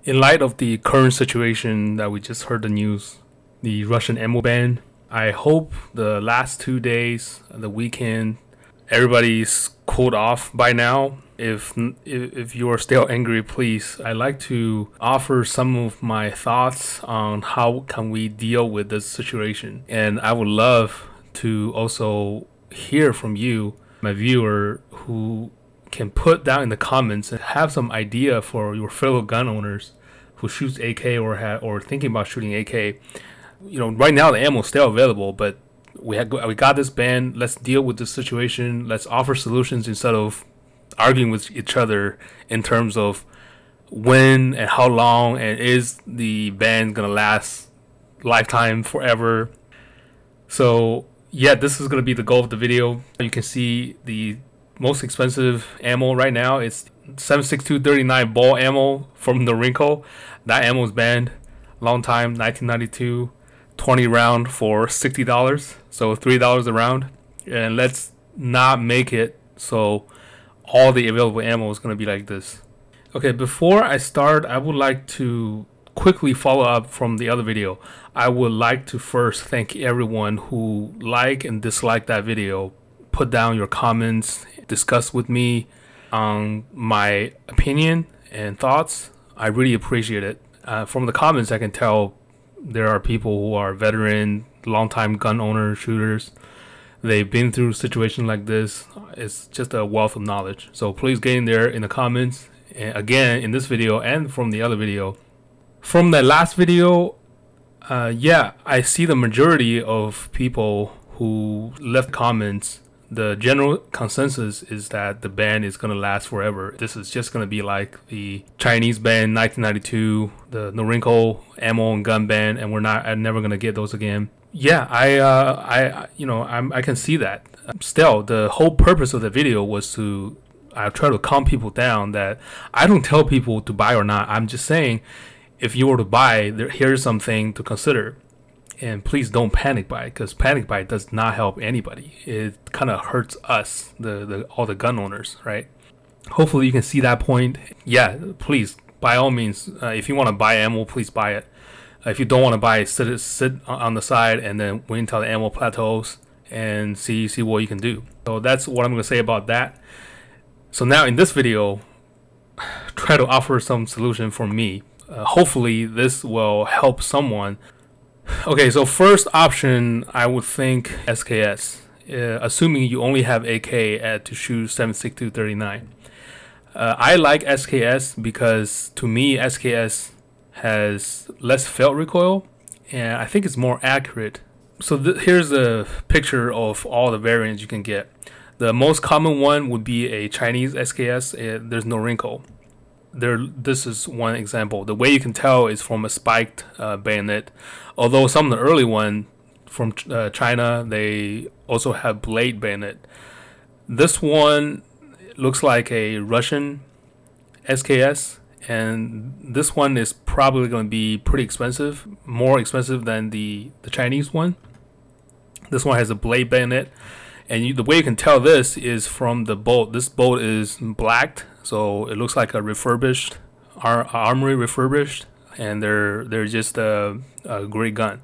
In light of the current situation that we just heard the news, the Russian ammo ban, I hope the last 2 days, the weekend, everybody's cooled off by now. If you are still angry, please, I'd like to offer some of my thoughts on how can we deal with this situation. And I would love to also hear from you, my viewer, who can put down in the comments and have some idea for your fellow gun owners who shoots AK or thinking about shooting AK. You know, right now the ammo is still available, but we got this ban. Let's deal with this situation. Let's offer solutions instead of arguing with each other in terms of when and how long, and is the ban gonna last lifetime, forever. So yeah, this is gonna be the goal of the video. You can see the most expensive ammo right now. It's 7.62 ball ammo from Norinco. That ammo is banned long time, 1992. 20 round for $60, so $3 a round. And let's not make it so all the available ammo is going to be like this. Okay, before I start, I would like to quickly follow up from the other video. I would like to first thank everyone who liked and disliked that video. Put down your comments, discuss with me on my opinion and thoughts. I really appreciate it. From the comments, I can tell there are people who are veteran, long-time gun owners, shooters. They've been through situations like this. It's just a wealth of knowledge. So please get in there in the comments. And again, in this video and from the other video. From that last video, yeah, I see the majority of people who left comments. The general consensus is that the ban is going to last forever. This is just going to be like the Chinese ban 1992, the Norinco ammo and gun ban, and I'm never going to get those again. Yeah, I can see that. Still, the whole purpose of the video was I try to calm people down that I don't tell people to buy or not. I'm just saying, if you were to buy, here's something to consider. And please don't panic buy, because panic buy does not help anybody. It kind of hurts us, all the gun owners, right? Hopefully you can see that point. Yeah, please, by all means, if you want to buy ammo, please buy it. If you don't want to buy it, sit on the side and then wait until the ammo plateaus and see what you can do. So that's what I'm going to say about that. So now in this video, try to offer some solution for me. Hopefully this will help someone. Okay, so first option, I would think SKS, assuming you only have AK to shoot 7.62 39. I like SKS because to me SKS has less felt recoil, and I think it's more accurate. So here's a picture of all the variants you can get. The most common one would be a Chinese SKS. There's no wrinkle. This is one example. The way you can tell is from a spiked bayonet. Although some of the early one from China, they also have blade bayonet. This one looks like a Russian SKS, and this one is probably going to be pretty expensive, more expensive than the Chinese one. This one has a blade bayonet, and the way you can tell this is from the bolt. This bolt is blacked, so it looks like a refurbished armory refurbished, and they're just a great gun.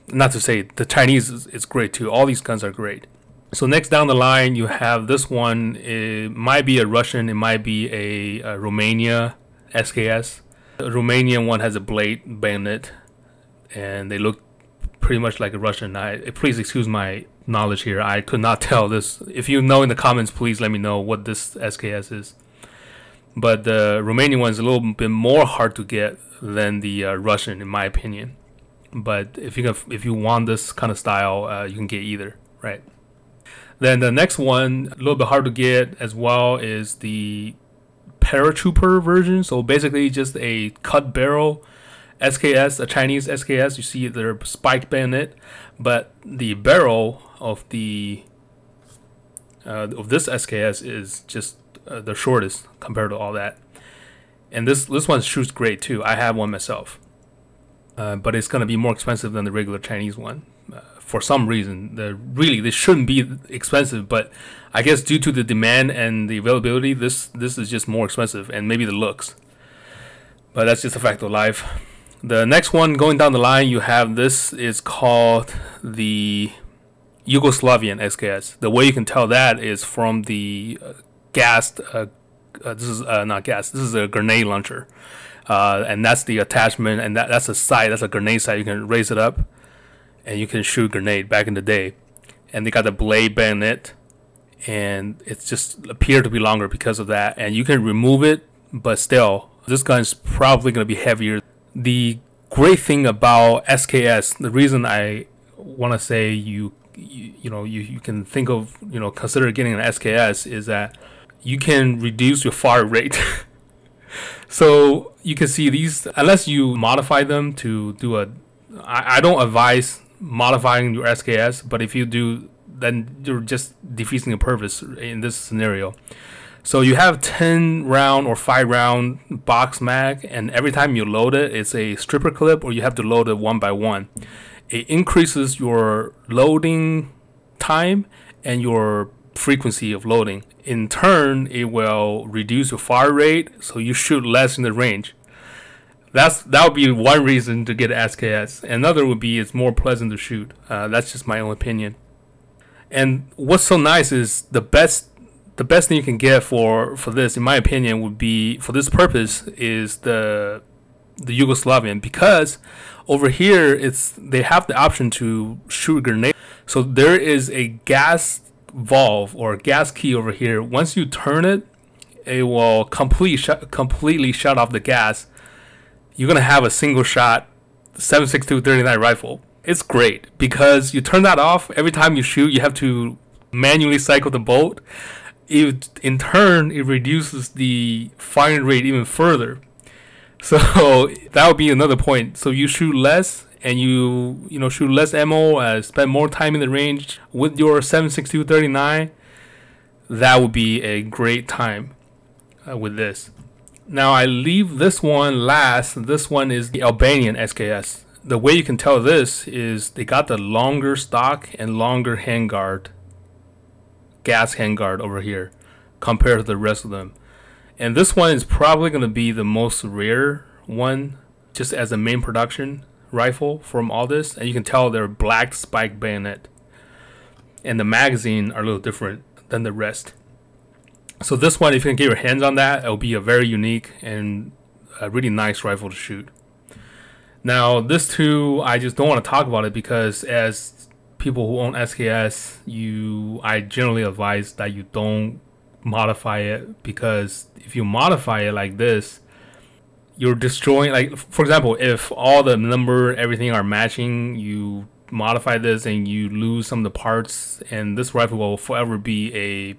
Not to say the Chinese is great too. All these guns are great. So next down the line, you have this one. It might be a Russian. It might be a Romania SKS. The Romanian one has a blade bayonet, and they look pretty much like a Russian. Please excuse my knowledge here. I could not tell this. If you know in the comments, please let me know what this SKS is. But the Romanian one is a little bit more hard to get than the Russian, in my opinion. But if you want this kind of style, you can get either, right? Then the next one, a little bit hard to get as well, is the paratrooper version. So basically just a cut barrel SKS, a Chinese SKS. You see their spiked bayonet, but the barrel of this SKS is just the shortest compared to all that. And this one shoots great too. I have one myself, but it's going to be more expensive than the regular Chinese one. For some reason, this shouldn't be expensive, but I guess due to the demand and the availability, this is just more expensive, and maybe the looks. but that's just a fact of life. The next one going down the line, you have this is called the Yugoslavian Sks. The way you can tell that is from the gassed. This is not gas. This is a grenade launcher, and that's the attachment, and that's a sight. That's a grenade sight. You can raise it up, and you can shoot grenade. Back in the day, and they got the blade bayonet, and it's just appeared to be longer because of that. And you can remove it, but still, this gun is probably going to be heavier. The great thing about SKS, the reason I want to say you can think of, consider getting an SKS, is that you can reduce your fire rate. So you can see these, unless you modify them to do I don't advise modifying your SKS, but if you do, then you're just defeating the purpose in this scenario. So you have 10 round or 5 round box mag, and every time you load it, it's a stripper clip, or you have to load it one by one. It increases your loading time and your frequency of loading. In turn, it will reduce your fire rate, so you shoot less in the range. That would be one reason to get SKS. Another would be it's more pleasant to shoot. That's just my own opinion. And what's so nice is the best thing you can get for this, in my opinion, would be, for this purpose, is the Yugoslavian, because over here they have the option to shoot a grenade. So there is a gas valve or gas key over here. Once you turn it, it will completely shut off the gas. You're gonna have a single shot 7.62 39 rifle. It's great because you turn that off. Every time you shoot, you have to manually cycle the bolt. In turn, it reduces the firing rate even further. So that would be another point. So you shoot less, and you shoot less ammo, spend more time in the range with your 7.62 39. That would be a great time with this. Now I leave this one last. This one is the Albanian Sks. The way you can tell this is they got the longer stock and longer handguard, gas handguard over here compared to the rest of them. And this one is probably going to be the most rare one, just as a main production rifle from all this. And you can tell they're black spike bayonet, and the magazine are a little different than the rest. So this one, if you can get your hands on that, it'll be a very unique and a really nice rifle to shoot. Now this too, I just don't want to talk about it because as people who own SKS, I generally advise that you don't modify it, because if you modify it like this, you're destroying, like for example, if all the number, everything are matching, you modify this and you lose some of the parts, and this rifle will forever be a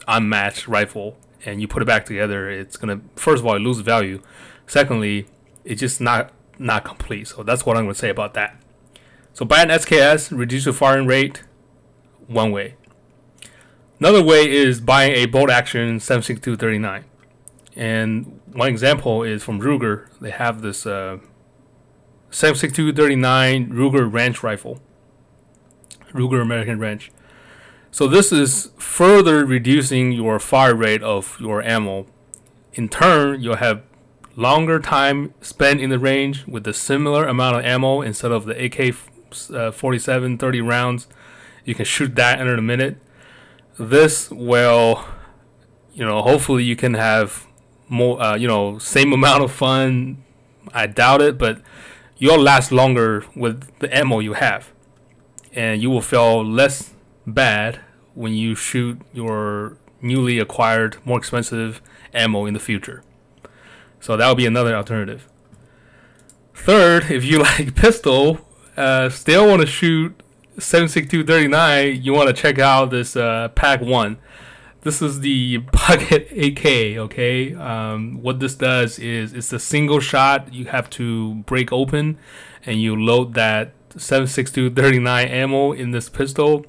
unmatched rifle, and you put it back together, it's gonna, first of all, it loses value. Secondly, it's just not complete. So that's what I'm gonna say about that. So buy an SKS, reduce your firing rate, one way. Another way is buying a bolt action 7.62 39. And one example is from Ruger. They have this 7.62 39 Ruger Ranch rifle, Ruger American Ranch. So this is further reducing your fire rate of your ammo. In turn, you'll have longer time spent in the range with a similar amount of ammo. Instead of the AK-47 30 rounds, you can shoot that under a minute. This will, hopefully you can have more, same amount of fun. I doubt it, but you'll last longer with the ammo you have, and you will feel less bad when you shoot your newly acquired, more expensive ammo in the future. So that would be another alternative. Third, if you like pistol, still want to shoot 7.62 39, you want to check out this Pack 1. This is the Pocket AK, okay? What this does is it's a single shot. You have to break open and you load that 7.62 39 ammo in this pistol.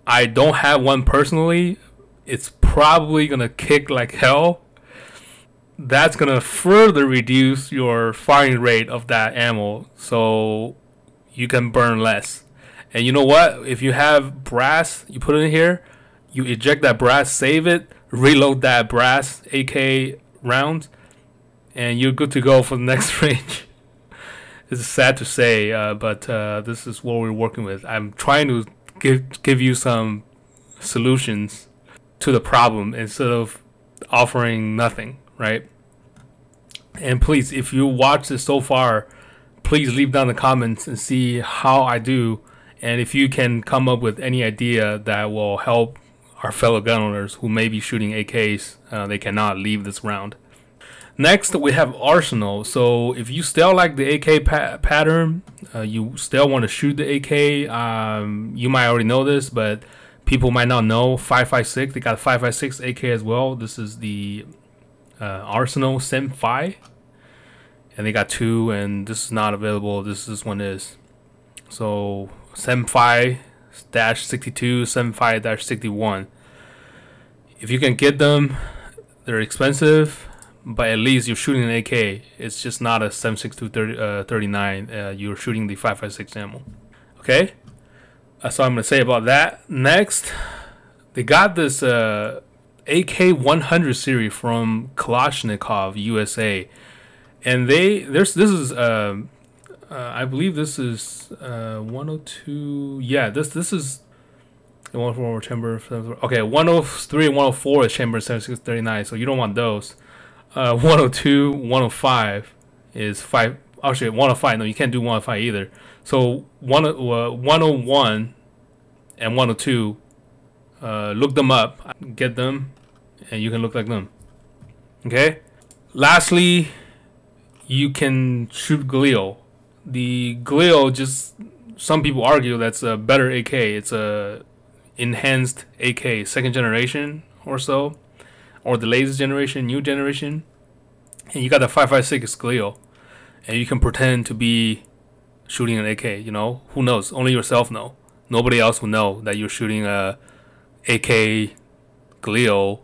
I don't have one personally. It's probably going to kick like hell. That's going to further reduce your firing rate of that ammo, so you can burn less. And you know what? If you have brass, you put it in here, you eject that brass, save it, reload that brass AK rounds, and you're good to go for the next range. It's sad to say, but this is what we're working with. I'm trying to give you some solutions to the problem instead of offering nothing, right? And please, if you watch this so far, please leave down the comments and see how I do, and if you can come up with any idea that will help our fellow gun owners who may be shooting AKs, they cannot leave this round. Next, we have Arsenal. So if you still like the AK pattern, you still want to shoot the AK, you might already know this, but people might not know. 5.56, they got a 5.56 AK as well. This is the Arsenal Sem-5, and they got two, and this is not available. This one is. So Sem-5-62, Sem-5-61. If you can get them, they're expensive, but at least you're shooting an AK. It's just not a Sem-62 39. You're shooting the 5.56 ammo. Okay, that's all I'm gonna say about that. Next, they got this AK-100 series from Kalashnikov USA, and this is I believe this is 102. Yeah, this is the 104 chamber. Okay, 103 and 104 is chamber 7639. So you don't want those. 102, 105 is 5. Actually, 105. No, you can't do 105 either. So 101 and 102. Look them up, get them, and you can look like them. Okay. Lastly, you can shoot Glio. The Glio, just some people argue that's a better AK. It's a enhanced AK, second generation or so, or the latest generation, new generation. And you got the 5.56 Glio, and you can pretend to be shooting an AK. You know, who knows? Only yourself know. Nobody else will know that you're shooting a AK Glio,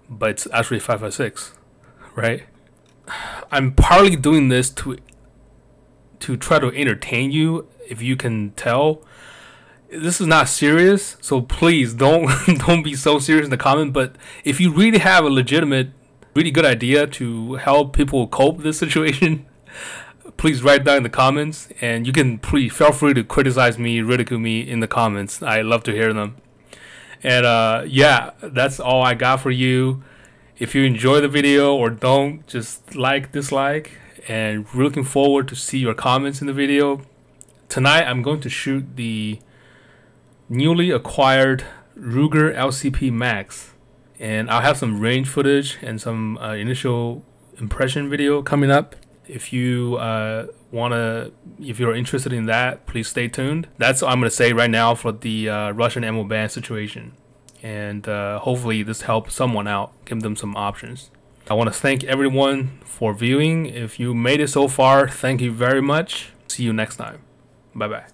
but it's actually 5.56, right? I'm partly doing this to try to entertain you. If you can tell, this is not serious, so please don't be so serious in the comment. But if you really have a legitimate, really good idea to help people cope with this situation, please write down in the comments, and you can please feel free to criticize me, ridicule me in the comments. I love to hear them. And yeah, that's all I got for you. If you enjoy the video or don't, just like, dislike, and we're looking forward to see your comments in the video. Tonight I'm going to shoot the newly acquired Ruger LCP Max, and I'll have some range footage and some initial impression video coming up. If you if you're interested in that, please stay tuned. That's what I'm gonna say right now for the Russian ammo ban situation, and hopefully this helps someone out, give them some options. I want to thank everyone for viewing. If you made it so far, thank you very much. See you next time. Bye bye.